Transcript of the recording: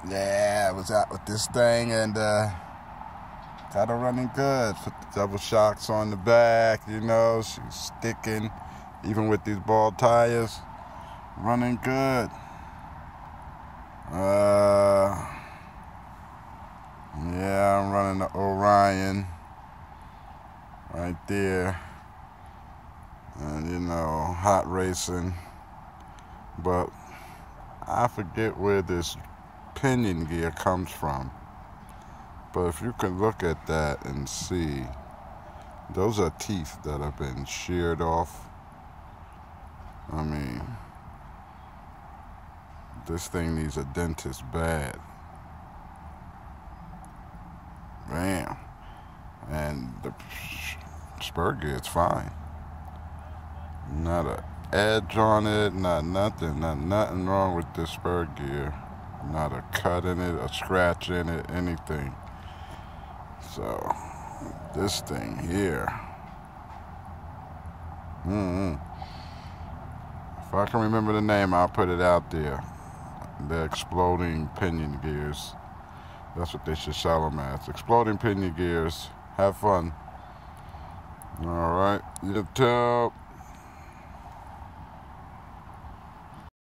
Yeah, I was out with this thing and got her running good. Put the double shocks on the back, she's sticking, even with these ball tires, running good. Yeah, I'm running the Orion right there, and hot racing, but I forget where this pinion gear comes from. But if you can look at that and see, those are teeth that have been sheared off. I mean, this thing needs a dentist bad. Bam. And the spur gear is fine. Not a edge on it, not nothing wrong with this spur gear. Not a cut in it, a scratch in it, anything. So, this thing here. If I can remember the name, I'll put it out there. The exploding pinion gears. That's what they should sell them as. Exploding pinion gears. Have fun. All right. YouTube.